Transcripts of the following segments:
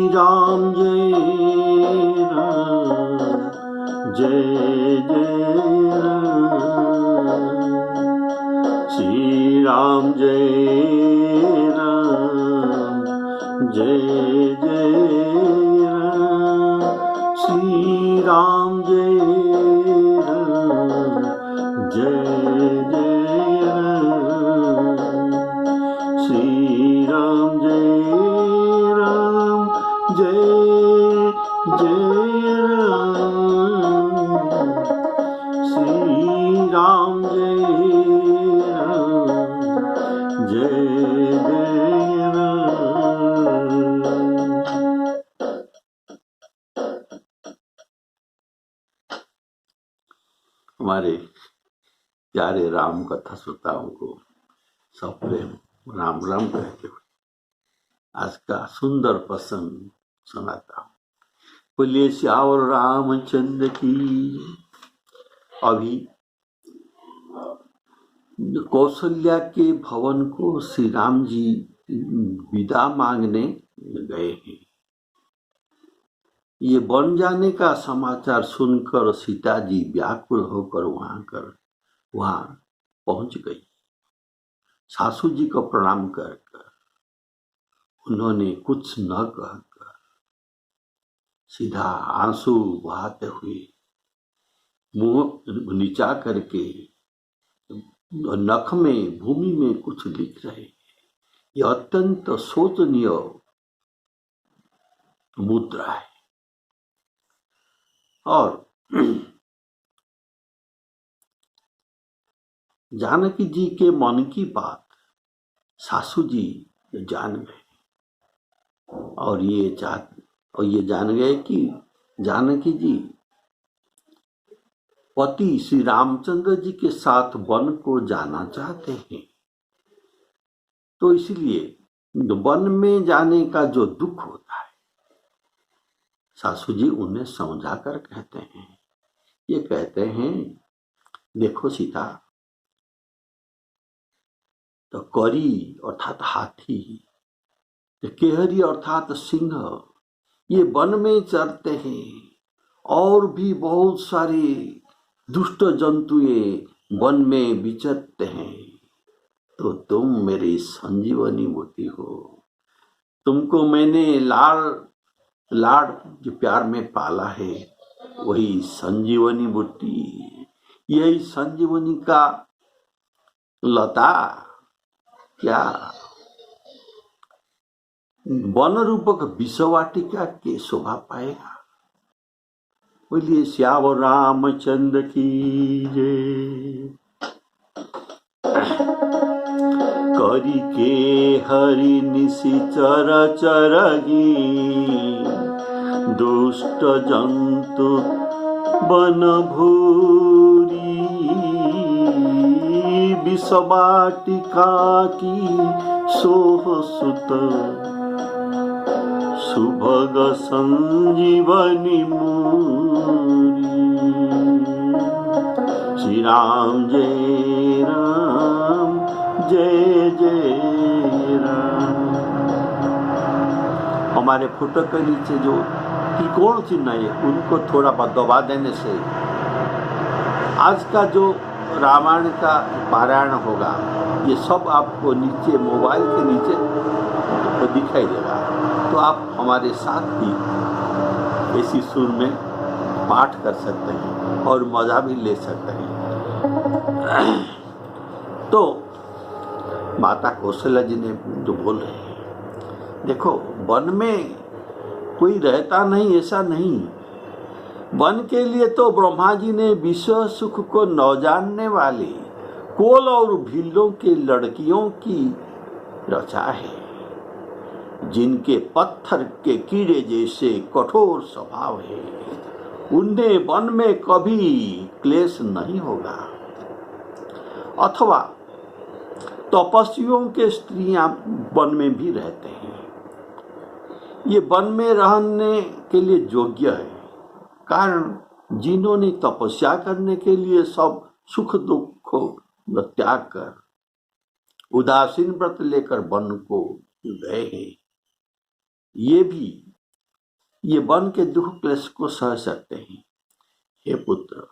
राम जय राम जय जय राम श्री राम जय राम जय जय राम श्री राम जय राम जय जय राम श्री राम जय राम जय जय राम श्री राम जय राम जय जय राम। हमारे प्यारे राम कथा श्रोताओं को सब प्रेम राम राम कहते हुए आज का सुंदर प्रसंग सुनाता हूँ। बोलिए श्यावर रामचंद्र की। अभी कौशल्या के भवन को श्री राम जी विदा मांगने गए हैं। ये बन जाने का समाचार सुनकर सीता जी व्याकुल होकर वहां पहुंच गई। सासू जी को प्रणाम कर उन्होंने कुछ न कहकर सीधा आंसू बहाते हुए मुंह नीचा करके नख में भूमि में कुछ लिख रहे। यह अत्यंत शोचनीय मुद्रा है। और जानकी जी के मन की बात सासू जी जान गए और ये जान गए कि जानकी जी पति श्री रामचंद्र जी के साथ वन को जाना चाहते हैं। तो इसलिए वन में जाने का जो दुख होता है सासू जी उन्हें समझा कर कहते हैं। ये कहते हैं देखो सीता, तो करी अर्थात हाथी, केहरी अर्थात सिंह ये वन में चरते हैं और भी बहुत सारे दुष्ट जंतुए वन में विचरते हैं। तो तुम मेरी संजीवनी बूटी हो। तुमको मैंने लाड जो प्यार में पाला है वही संजीवनी बूटी। यही संजीवनी का लता क्या वन रूपक विषवाटिका के शोभा पाएगा। बोलिए श्यावर रामचंद्र की जय। करी के हरि निशिचर चरगी दुष्ट जंतु वन भूरी विषवाटिका की सोह सुत सुभग संजीवनी मूरी। श्री राम जय राम जय जय राम। हमारे फोटो के नीचे जो त्रिकोण चिन्ह है उनको थोड़ा दबा देने से आज का जो रामायण का पारायण होगा ये सब आपको नीचे मोबाइल के नीचे तो दिखाई देगा। तो आप हमारे साथ भी ऐसी सुर में पाठ कर सकते हैं और मजा भी ले सकते हैं। तो माता कौशल्या जी ने जो बोल रहे हैं, देखो वन में कोई रहता नहीं ऐसा नहीं। वन के लिए तो ब्रह्मा जी ने विश्व सुख को न जानने वाले कोल और भीलों के लड़कियों की रचा है, जिनके पत्थर के कीड़े जैसे कठोर स्वभाव है। उन्हें वन में कभी क्लेश नहीं होगा। अथवा तपस्वियों के स्त्रियां वन में भी रहते हैं। ये वन में रहने के लिए योग्य है, कारण जिन्होंने तपस्या करने के लिए सब सुख दुख को त्याग कर उदासीन व्रत लेकर वन को गए हैं। ये भी ये वन के दुख क्लेश को सह सकते हैं। हे पुत्र,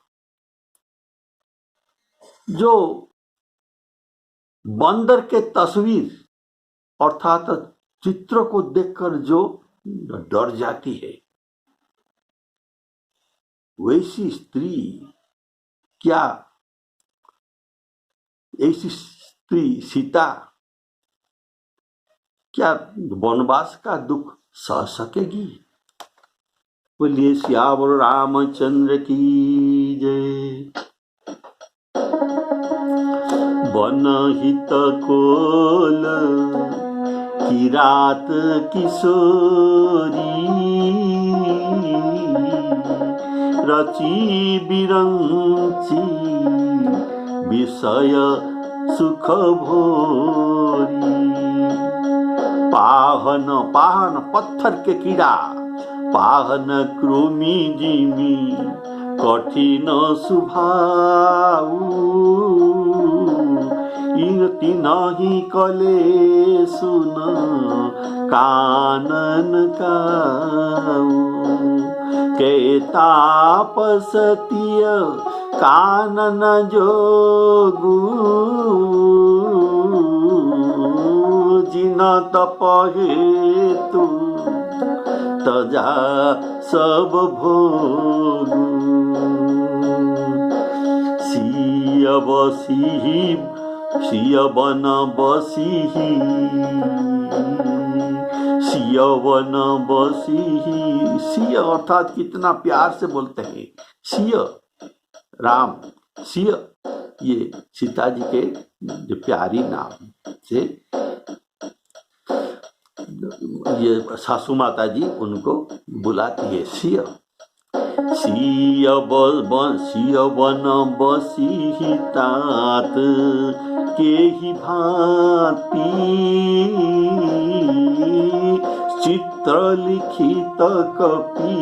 जो बंदर के तस्वीर अर्थात चित्र को देखकर जो डर जाती है, वैसी स्त्री क्या, ऐसी स्त्री सीता क्या वनवास का दुख सह सकेगी? बोलिए सियावर रामचंद्र की जय। वन हित कोल की रात किशोरी, रची बिरंची विषय सुख भोरी। पाहन पाहन पत्थर के कीड़ा, पाहन कृमि जिमी कठिन सुभाऊ, इनती नहीं कले सुन कानन काऊ। के तापसतीय कानन जोगू, जिन तप हेतु तजा सब भोगू। सिय बसी सिय वन बसी, सिय वन बसी। सिय अर्थात कितना प्यार से बोलते हैं सिय, राम सिय, ये सीता जी के जो प्यारी नाम से ये सासू माता जी उनको बुलाती है सिय। सिय वन बसी तात के ही भांति, चित्र लिखित कपि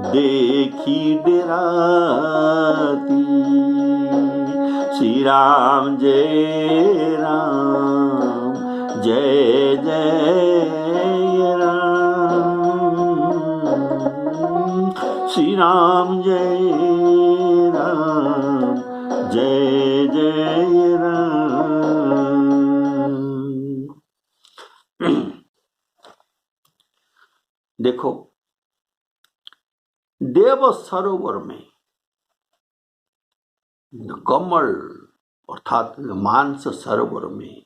देखी डेराती। श्री राम जय राम, जय जय राम, श्री राम जय राम, जय जय राम। देखो, देव सरोवर में कमल अर्थात मानस सरोवर में,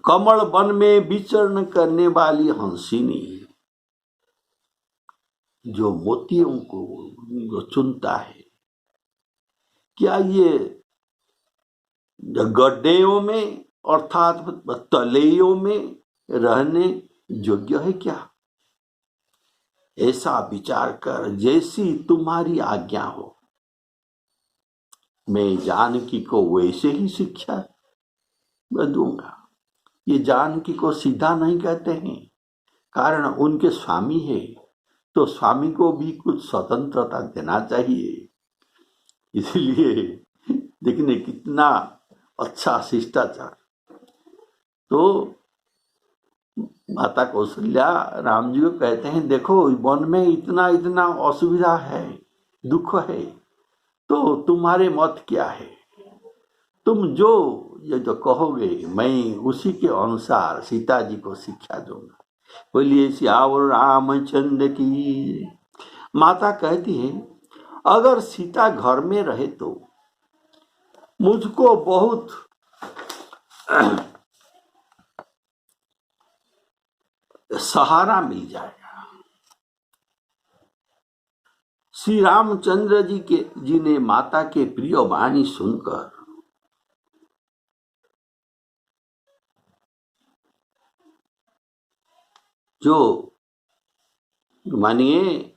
कमल वन में विचरण करने वाली हंसिनी जो मोतियों को चुनता है, क्या ये गड्ढेयों में अर्थात तलेयों में रहने योग्य है क्या? ऐसा विचार कर जैसी तुम्हारी आज्ञा हो, मैं जानकी को वैसे ही शिक्षा दूंगा। ये जानकी को सीधा नहीं कहते हैं, कारण उनके स्वामी है तो स्वामी को भी कुछ स्वतंत्रता देना चाहिए। इसलिए देखने कितना अच्छा शिष्टाचार। तो माता कौशल्या राम जी को कहते हैं, देखो वन में इतना इतना असुविधा है, दुख है, तो तुम्हारे मत क्या है? तुम जो ये जो कहोगे मैं उसी के अनुसार सीता जी को शिक्षा दूंगा। बोलिए सियावर रामचंद्र की। माता कहती है, अगर सीता घर में रहे तो मुझको बहुत सहारा मिल जाएगा। श्री रामचंद्र जी ने माता के प्रिय वाणी सुनकर जो मानिए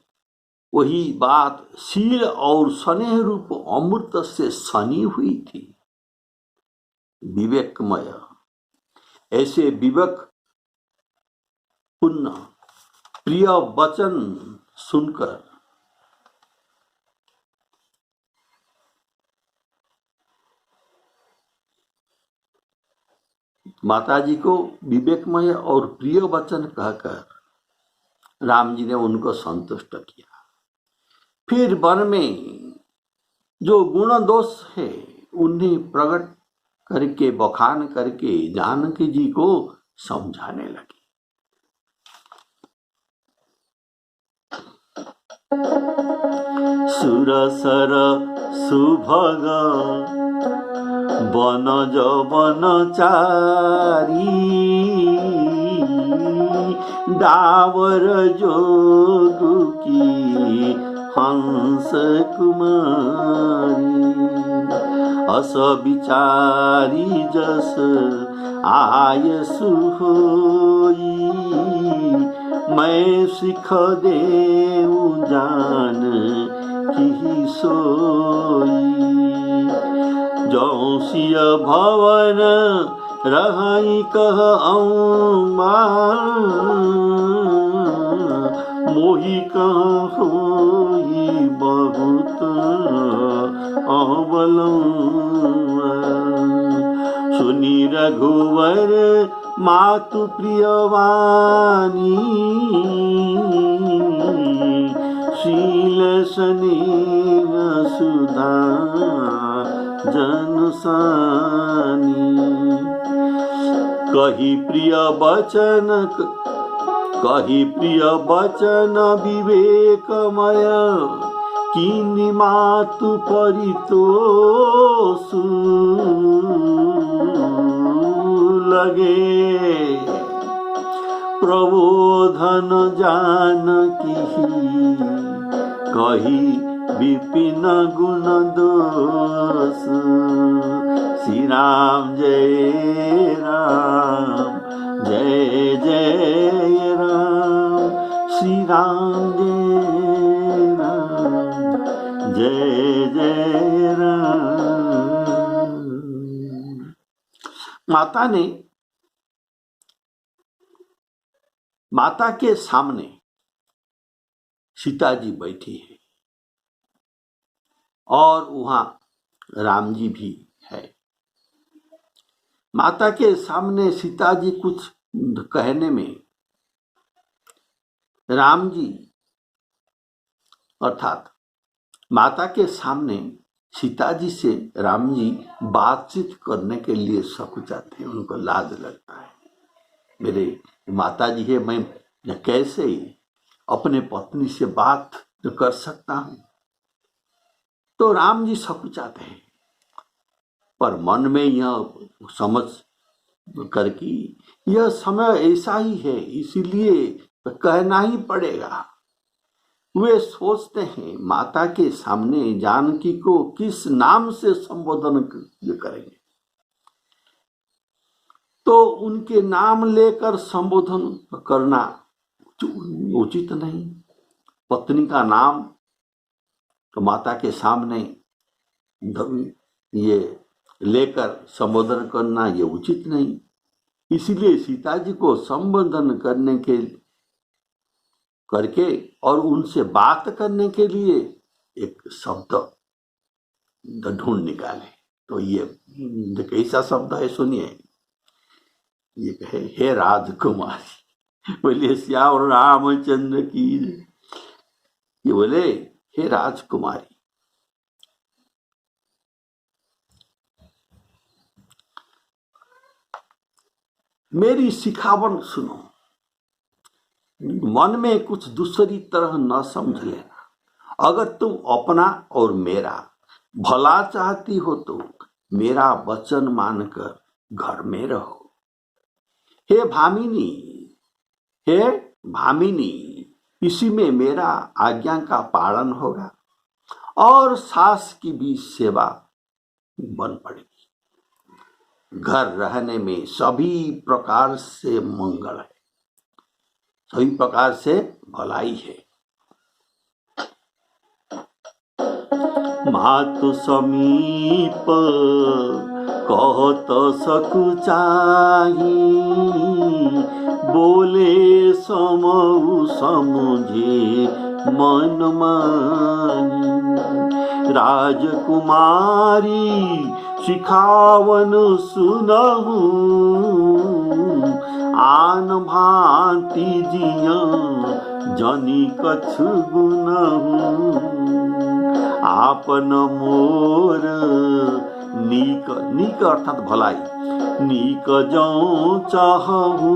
वही बात शील और स्नेह रूप अमृत से सनी हुई थी, विवेकमय। ऐसे विवेक पूर्ण प्रिय वचन सुनकर माताजी को विवेकमय और प्रिय वचन कहकर राम जी ने उनको संतुष्ट किया। फिर वन में जो गुण दोष है उन्हें प्रकट करके बखान करके जानकी जी को समझाने लगे। सुरसर सुभग बनज बनचारी डावर जोगु की हंस कुमारी अस विचारी जस आय सुहोई मैं सिख देऊ जान की सोई जौसिय भवन रहाई कह मोही कह होई बहुत अवलंब सुनी रघुवर मातु प्रियवानी शील स्नेह सुधा जनसानी कही प्रिय बचन विवेकमय किन्नी मातु परितोषु लगे प्रबोधन जानकी कही विपिन गुण दोष श्री राम जय राम जय जय राम श्री राम जय राम जय जय राम। माता के सामने सीता जी बैठी है और वहां राम जी भी है। माता के सामने सीता जी कुछ कहने में राम जी अर्थात माता के सामने सीता जी से राम जी बातचीत करने के लिए सकुचाते हैं, उनको लाज लगता है। मेरे माता जी है, मैं कैसे अपने पत्नी से बात कर सकता हूं। तो राम जी सकुचाते हैं, पर मन में यह समझ करके यह समय ऐसा ही है, इसीलिए कहना ही पड़ेगा। वे सोचते हैं माता के सामने जानकी को किस नाम से संबोधन करेंगे, तो उनके नाम लेकर संबोधन करना उचित नहीं। पत्नी का नाम तो माता के सामने ये लेकर संबोधन करना ये उचित नहीं। इसीलिए सीता जी को संबोधन करके और उनसे बात करने के लिए एक शब्द ढूंढ निकाले। तो ये कैसा शब्द है सुनिए। ये कहे हे राजकुमारी, बोले श्याम रामचंद्र की। ये बोले हे राजकुमारी, मेरी सिखावन सुनो, मन में कुछ दूसरी तरह न समझ लेना। अगर तुम अपना और मेरा भला चाहती हो तो मेरा वचन मानकर घर में रहो। हे भामिनी, इसी में मेरा आज्ञा का पालन होगा और सास की भी सेवा बन पड़ेगी। घर रहने में सभी प्रकार से मंगल है, सभी प्रकार से भलाई है। मातु समीप कहत सकुचाही, बोले समऊ समझे मन मानी। राजकुमारी सिखावन सुनहु, आन भांति जिया जनी कछु गुनहु आपन मोर नीक नीक अर्थात भलाई नीक जो चाहू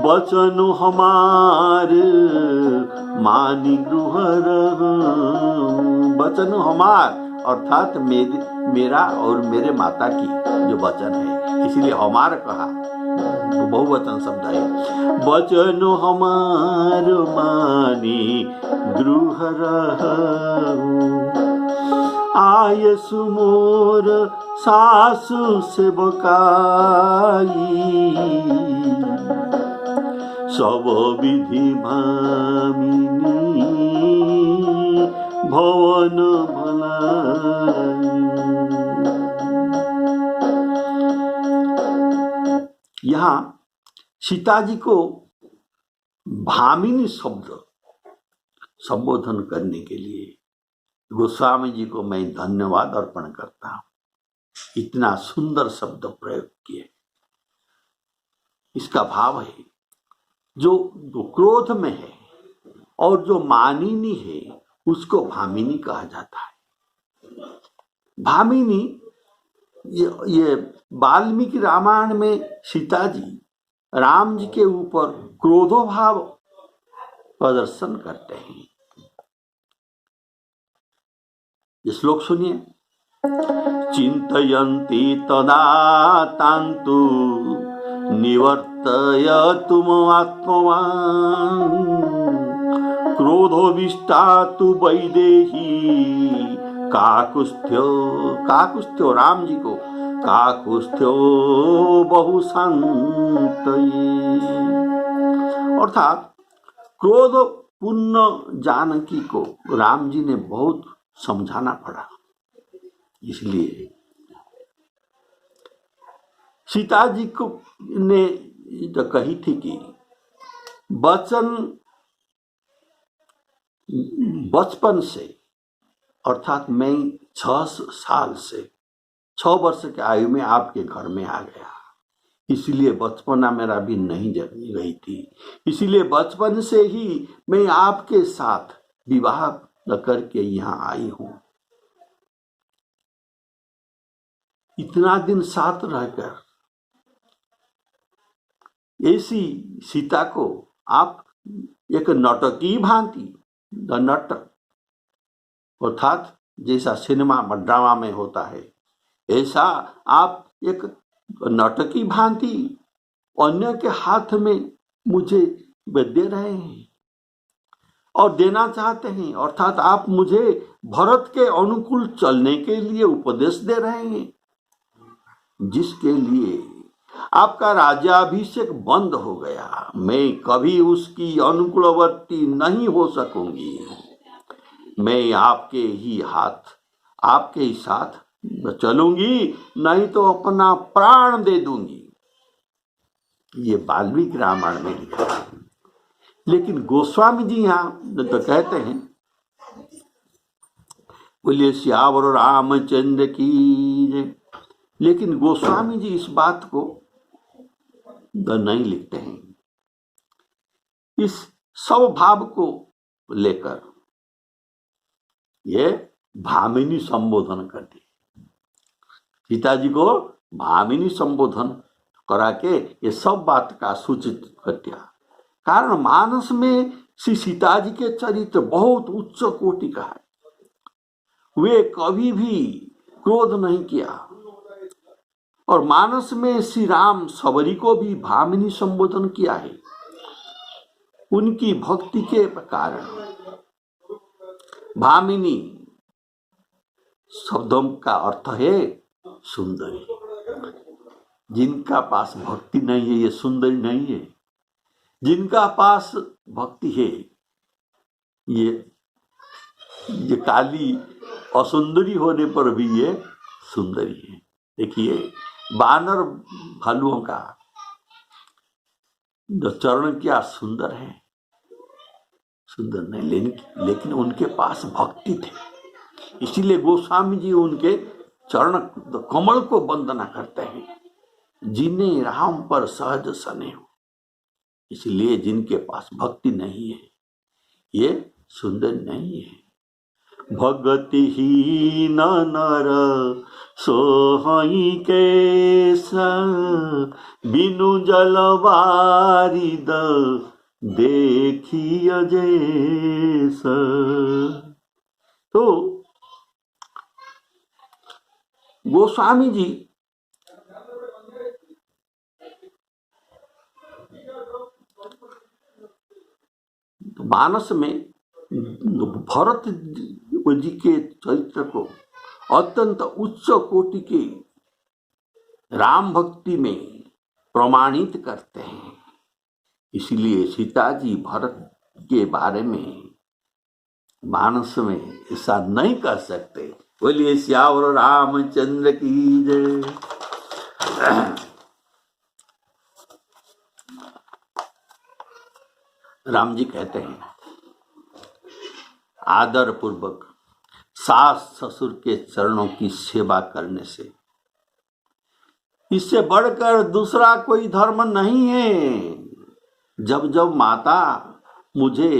बचन हमार मानी गृह वचन हमार अर्थात मेरा और मेरे माता की जो वचन है, इसीलिए हमार कहा, बहुवचन शब्द है। वचन हमार मानी गृह आय सुमोर सासु सेवकाई सब विधि भामिनी भवन भलाई। यहाँ सीता जी को भामिनी शब्द संबोधन करने के लिए गोस्वामी जी को मैं धन्यवाद अर्पण करता हूं। इतना सुंदर शब्द प्रयोग किए। इसका भाव है जो क्रोध में है और जो मानिनी है उसको भामिनी कहा जाता है। भामिनी ये वाल्मीकि रामायण में सीता जी राम जी के ऊपर क्रोधोभाव प्रदर्शन करते हैं। ये श्लोक सुनिए। चिंतयन्ति तदा तान्तु निवर्तयतुम आत्मवान् क्रोधोऽभिष्टा तु वैदेही काकुस्थ्यो राम जी को काकुस्थ्यो बहुसंतये अर्थात क्रोध पूर्ण जानकी को राम जी ने बहुत समझाना पड़ा। इसलिए सीता जी को ने तो कही थी कि बचपन से अर्थात मैं 6 वर्ष के आयु में आपके घर में आ गया, इसलिए बचपना मेरा भी नहीं गई थी, इसलिए बचपन से ही मैं आपके साथ विवाह करके यहाँ आई हूं। इतना दिन साथ रहकर ऐसी सीता को आप एक नटकी भांति नाटक अर्थात जैसा सिनेमा ड्रामा में होता है, ऐसा आप एक नाटकी भांति अन्य के हाथ में मुझे दे रहे हैं और देना चाहते हैं। अर्थात आप मुझे भरत के अनुकूल चलने के लिए उपदेश दे रहे हैं, जिसके लिए आपका राज्याभिषेक बंद हो गया। मैं कभी उसकी अनुकूलवर्ती नहीं हो सकूंगी। मैं आपके ही साथ चलूंगी, नहीं तो अपना प्राण दे दूंगी। ये वाल्मीकि रामायण में लिखा है। लेकिन गोस्वामी जी यहाँ तो कहते हैं, बोलिए सियावर रामचंद्र की जय। लेकिन गोस्वामी जी इस बात को नहीं लिखते हैं। इस सब भाव को लेकर ये भामिनी संबोधन कर दी। सीता जी को भामिनी संबोधन करा के ये सब बात का सूचित कर दिया। कारण मानस में श्री सीता जी के चरित्र बहुत उच्च कोटि का है। वे कभी भी क्रोध नहीं किया और मानस में श्री राम सबरी को भी भामिनी संबोधन किया है। उनकी भक्ति के कारण भामिनी शब्दों का अर्थ है सुंदरी। जिनका पास भक्ति नहीं है ये सुंदरी नहीं है, जिनका पास भक्ति है ये काली असुंदरी होने पर भी ये सुंदरी है। देखिए बानर भालुओं का जो चरण क्या सुंदर है, सुंदर नहीं लेकिन उनके पास भक्ति थे, इसीलिए गोस्वामी जी उनके चरण कमल को वंदना करते हैं। जिन्हें राम पर सहज स्नेह हो। इसलिए जिनके पास भक्ति नहीं है ये सुंदर नहीं है। भगतिहीन नर सोहई कैसा, बिनु जल बारिद देखिय जैसा। तो गोस्वामी जी मानस में भरत जी के चरित्र को अत्यंत उच्च कोटि के राम भक्ति में प्रमाणित करते हैं। इसलिए सीता जी भरत के बारे में मानस में ऐसा नहीं कर सकते। बोलिए श्यावर रामचंद्र की जय। राम जी कहते हैं आदर पूर्वक सास ससुर के चरणों की सेवा करने से इससे बढ़कर दूसरा कोई धर्म नहीं है। जब जब माता मुझे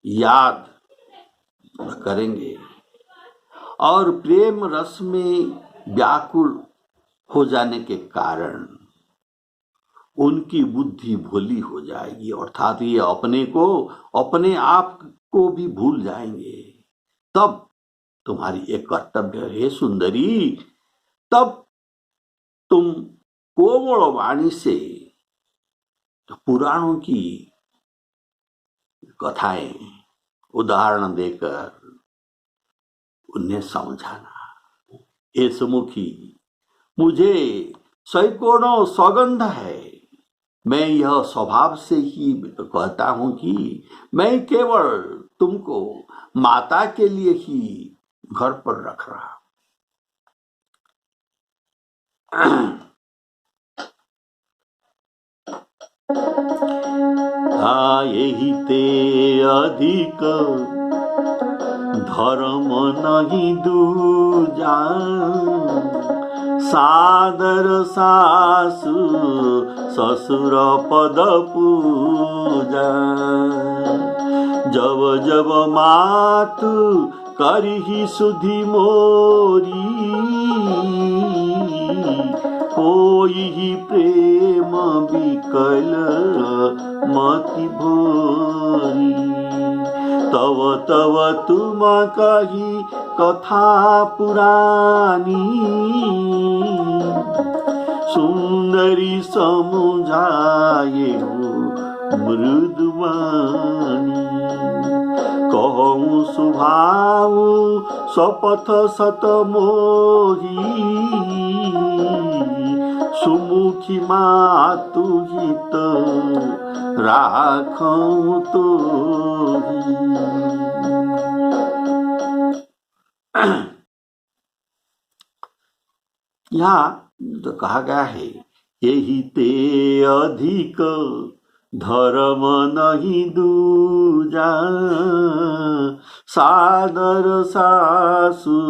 याद करेंगे और प्रेम रस में व्याकुल हो जाने के कारण उनकी बुद्धि भोली हो जाएगी, अर्थात ये अपने आप को भी भूल जाएंगे। तब तुम्हारी एक कर्तव्य है सुंदरी, तब तुम कोमल वाणी से पुराणों की कथाएं उदाहरण देकर उन्हें समझाना। हे सुमुखी, मुझे सैकड़ों सौगंध है, मैं यह स्वभाव से ही कहता हूं कि मैं केवल तुमको माता के लिए ही घर पर रख रहा। यही ते अधिक धर्म नहीं दूजा, सादर सासु ससुर पद पूजा। जब जब मातु करही सुधि मोरी, होई प्रेम विकल मति भोरी। तव तव तुम कही कथा पुरानी, सुंदरी समुझाए मृदुवाणी। कहूँ सुभाव सपथ सत मोही, सुमुखी मातु हित राखूं तो। यहाँ तो कहा गया है यही ते अधिक धर्म नहीं दूजा, सादर सासु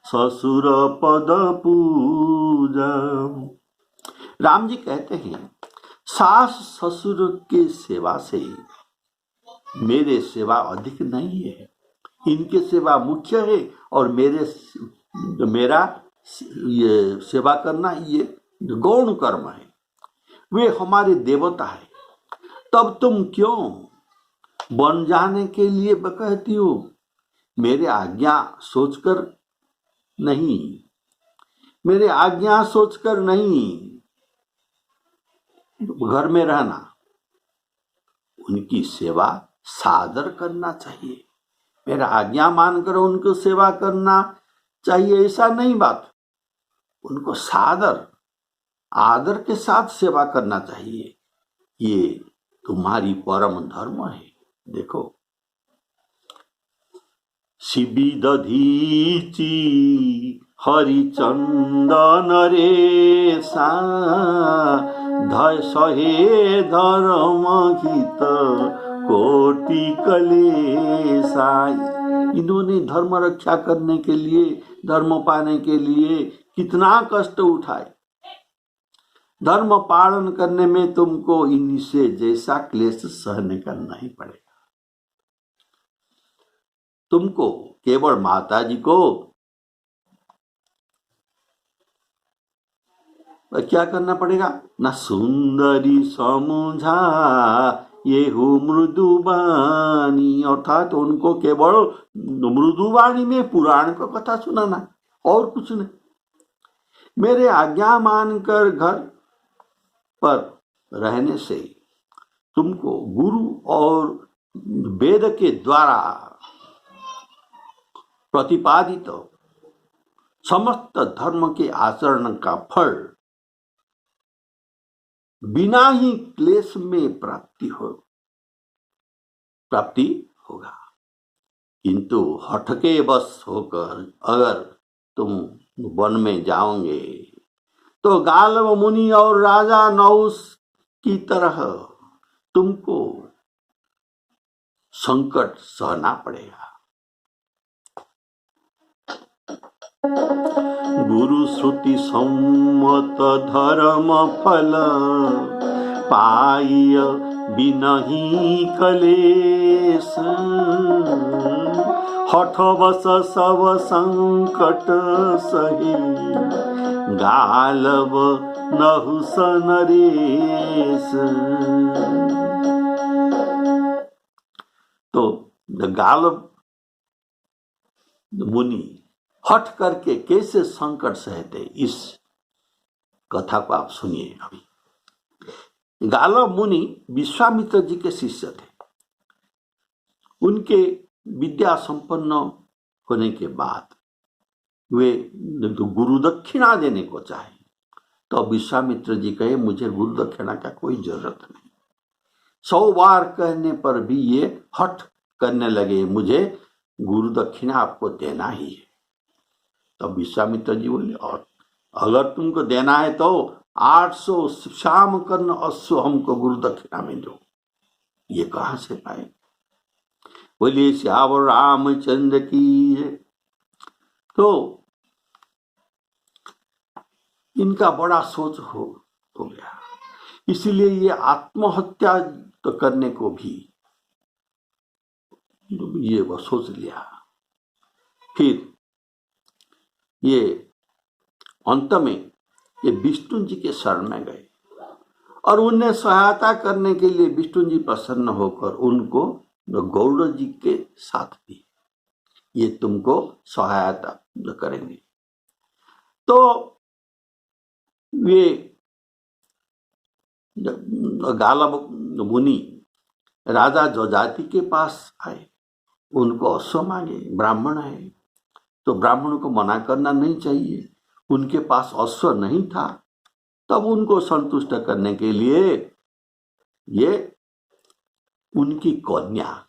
ससुर पद पूजा। राम जी कहते हैं सास ससुर के सेवा से मेरे सेवा अधिक नहीं है, इनके सेवा मुख्य है और मेरा ये सेवा करना ये गौण कर्म है। वे हमारे देवता है, तब तुम क्यों बन जाने के लिए कहती हो? मेरे आज्ञा सोचकर नहीं घर में रहना, उनकी सेवा सादर करना चाहिए। मेरा आज्ञा मानकर उनको सेवा करना चाहिए ऐसा नहीं बात, उनको आदर के साथ सेवा करना चाहिए। ये तुम्हारी परम धर्म है। देखो शिबी दधीची हरिचंदन रेसा, सहे धर्म हित कोटि कलेसा। इन्होंने धर्म रक्षा करने के लिए, धर्म पाने के लिए कितना कष्ट उठाए, धर्म पालन करने में तुमको इनसे जैसा क्लेश सहन करना ही पड़ेगा। तुमको केवल माता जी को क्या करना पड़ेगा ना, सुंदरी समुझा ये हो मृदुबानी, अर्थात उनको केवल मृदुबानी में पुराण का कथा सुनाना और कुछ नहीं। मेरे आज्ञा मानकर घर पर रहने से तुमको गुरु और वेद के द्वारा प्रतिपादित समस्त धर्म के आचरण का फल बिना ही क्लेश में प्राप्ति होगा। किंतु हठ के बस होकर अगर तुम वन में जाओगे तो गालव मुनि और राजा नहुष की तरह तुमको संकट सहना पड़ेगा। गुरु श्रुति सम्मत धर्म फल पाय बिनहि कलेश, हठवश सब संकट सही गालव नहुष नरेश। तो गालव मुनि हठ करके कैसे संकट सहते, इस कथा को आप सुनिए अभी। गालव मुनि विश्वामित्र जी के शिष्य थे। उनके विद्या संपन्न होने के बाद वे तो गुरु दक्षिणा देने को चाहे, तो विश्वामित्र जी कहे मुझे गुरु दक्षिणा का कोई जरूरत नहीं। 100 बार कहने पर भी ये हठ करने लगे, मुझे गुरु दक्षिणा आपको देना ही है। तब विश्वामित्र जी बोले, और अगर तुमको देना है तो 800 श्याम कर्ण अश्व हमको गुरु दक्षिणा में दो। ये कहां से पाए? बोलिए श्यावर रामचंद्र की। तो इनका बड़ा सोच हो गया, इसीलिए ये आत्महत्या तो करने को भी ये वो सोच लिया। फिर ये अंत में ये विष्णु जी के शरण में गए और उन्हें सहायता करने के लिए विष्णु जी प्रसन्न होकर उनको गौड़ जी के साथ दी, ये तुमको सहायता करेंगे। तो वे गालव मुनि राजा जजाति के पास आए, उनको अश्व मांगे। ब्राह्मण है तो ब्राह्मणों को मना करना नहीं चाहिए। उनके पास अश्व नहीं था, तब उनको संतुष्ट करने के लिए ये उनकी कन्या,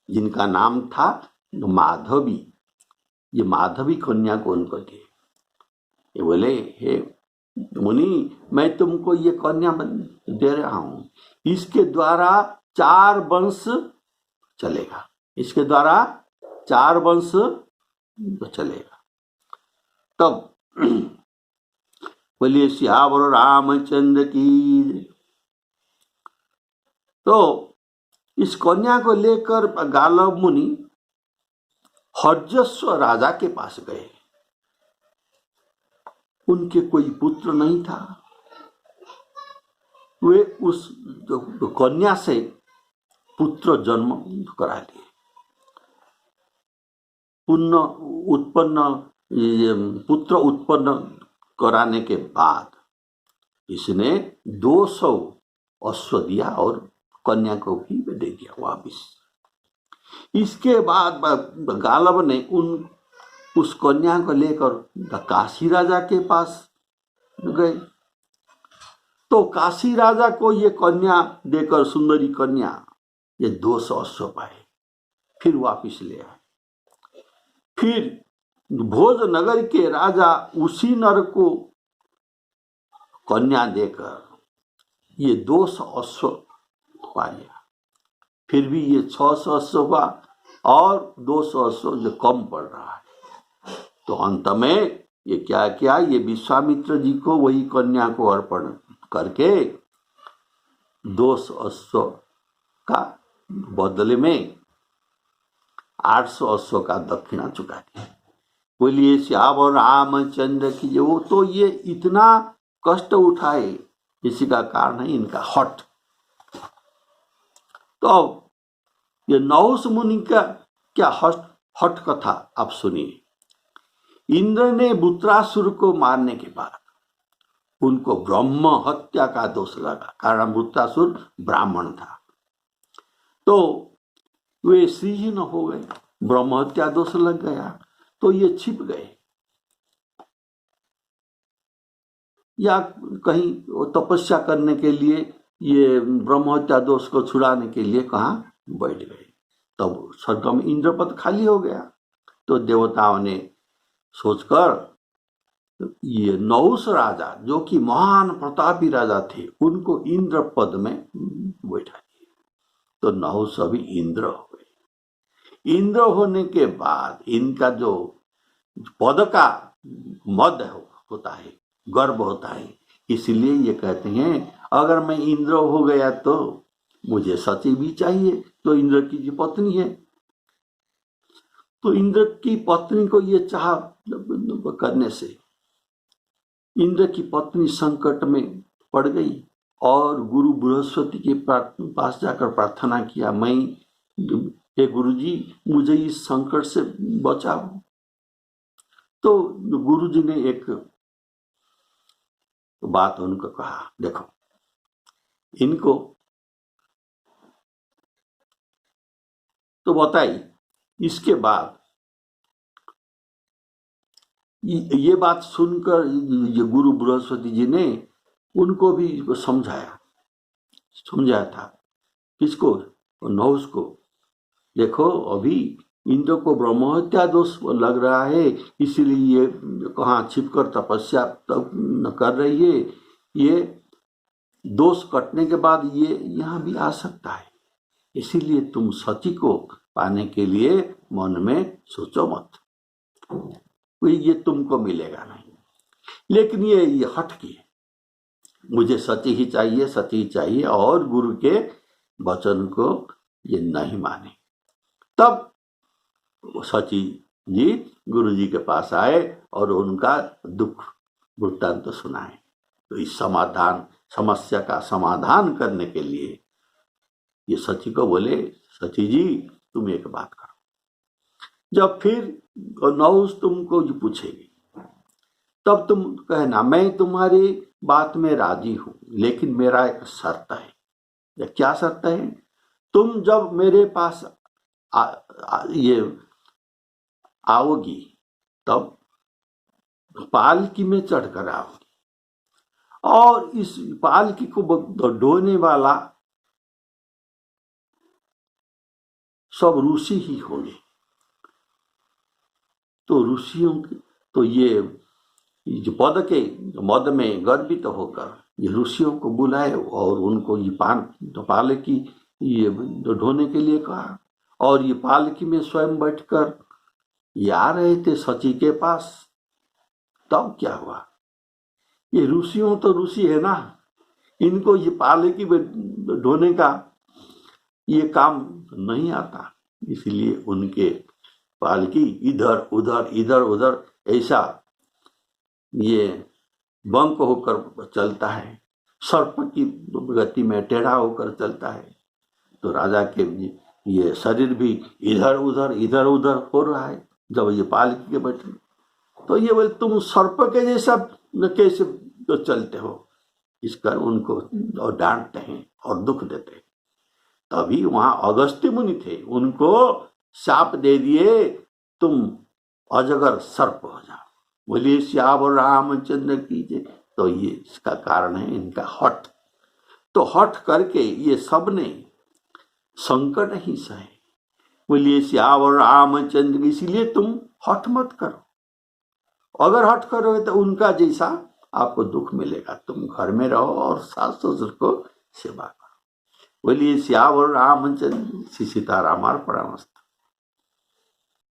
जिनका नाम था माधवी, ये माधवी कन्या को उनको दिए। ये बोले, हे मुनि, मैं तुमको ये कन्या दे रहा हूं, इसके द्वारा 4 वंश चलेगा, इसके द्वारा 4 वंश चलेगा। तब बोलिए सियावर रामचंद्र की। तो इस कन्या को लेकर गालव मुनि हर्जस्व राजा के पास गए। उनके कोई पुत्र नहीं था, वे उस कन्या से पुत्र जन्म करा लिए। पुत्र उत्पन्न कराने के बाद इसने 200 अश्व दिया और कन्या को भी दे दिया वापिस। इसके बाद गालव ने उस कन्या को लेकर काशी राजा के पास गए। तो काशी राजा को ये कन्या देकर, सुंदरी कन्या, ये 200 अश्व पाए, फिर वापिस ले आए। फिर भोजनगर के राजा उसी नर को कन्या देकर ये 200 अश्व पा लिया। फिर भी ये 600 अश्व का और 200 अश्व जो कम पड़ रहा है। तो अंत में ये क्या किया, ये विश्वामित्र जी को वही कन्या को अर्पण करके 200 अश्व का बदले में 800 अश्व का दक्षिणा चुका दिया। बोलिए श्याम रामचंद्र की। वो तो ये इतना कष्ट उठाए, इसी का कारण है इनका हठ। तो ये नहुष मुनि का क्या हठ कथा आप सुनिए। इंद्र ने वृत्रासुर को मारने के बाद उनको ब्रह्म हत्या का दोष लगा, कारण वृत्रासुर ब्राह्मण था। तो वे श्रीहीन हो गए, ब्रह्म हत्या दोष लग गया, तो ये छिप गए या कहीं तपस्या करने के लिए, ये ब्रह्म हत्या दोष को छुड़ाने के लिए कहाँ बैठ गए। तब स्वर्ग में इंद्रपद खाली हो गया। तो देवताओं ने सोचकर ये नहुष राजा, जो कि महान प्रतापी राजा थे, उनको इंद्र पद में बैठा दिया। तो नहुष अभी इंद्र हो गए। इंद्र होने के बाद इनका जो पद का मद होता है, गर्व होता है, इसलिए ये कहते हैं अगर मैं इंद्र हो गया तो मुझे सती भी चाहिए। तो इंद्र की जो पत्नी है, तो इंद्र की पत्नी को ये चाह करने से इंद्र की पत्नी संकट में पड़ गई और गुरु बृहस्पति के पास जाकर प्रार्थना किया, मैं हे गुरुजी मुझे इस संकट से बचाओ। तो गुरुजी ने एक बात उनको कहा, देखो इनको तो बताई। इसके बाद ये बात सुनकर ये गुरु बृहस्पति जी ने उनको भी समझाया था। किसको? नहुष को। देखो अभी इंद्र को ब्रह्म हत्या दोष लग रहा है, इसीलिए ये कहाँ छिपकर तपस्या कर रही है। ये दोष कटने के बाद ये यहाँ भी आ सकता है, इसीलिए तुम सती को पाने के लिए मन में सोचो मत, ये तुमको मिलेगा नहीं। लेकिन ये हट की, मुझे सती ही चाहिए और गुरु के वचन को ये नहीं माने। तब सची जी गुरु जी के पास आए और उनका दुख वृत्तांत सुनाए। तो इस समस्या का समाधान करने के लिए ये सची को बोले, सची जी तुम एक बात करो। जब फिर नहुष तुमको जो पूछेगी तब तुम कहना मैं तुम्हारी बात में राजी हूं, लेकिन मेरा एक शर्त है। क्या शर्त है? तुम जब मेरे पास ये आओगी तब पालकी में चढ़कर आओगी और इस पालकी को ढोने वाला सब ऋषि ही होंगे। तो ऋषियों तो ये जो पद के मद में गर्वित होकर ये ऋषियों को बुलाए और उनको ये पालकी ये ढोने के लिए कहा। और ये पालकी में स्वयं बैठकर ये आ रहे थे सची के पास। तब क्या हुआ? ये ऋषियों तो ऋषि है ना, इनको ये पालकी में ढोने का ये काम नहीं आता, इसलिए उनके पालकी इधर उधर ऐसा ये बंक होकर चलता है, सर्प की गति में टेढ़ा होकर चलता है। तो राजा के ये शरीर भी इधर उधर हो रहा है जब ये पालकी के बैठे। तो ये बोले तुम सर्प के जैसा कैसे तो चलते हो, इसका उनको और डांटते हैं और दुख देते हैं। तभी वहां अगस्त्य मुनि थे, उनको शाप दे दिए तुम अजगर सर्प हो जाओ। बोलिए श्याम रामचंद्र की जय। तो ये इसका कारण है इनका हठ। तो हठ करके ये सब ने संकट ही सहे। बोलिए श्याम रामचंद्र, इसीलिए तुम हठ मत करो। अगर हठ करोगे तो उनका जैसा आपको दुख मिलेगा। तुम घर में रहो और सास ससुर को सेवा करो। बोलिए श्याम रामचंद्र। श्री सीताराम अर्पणमस्तु।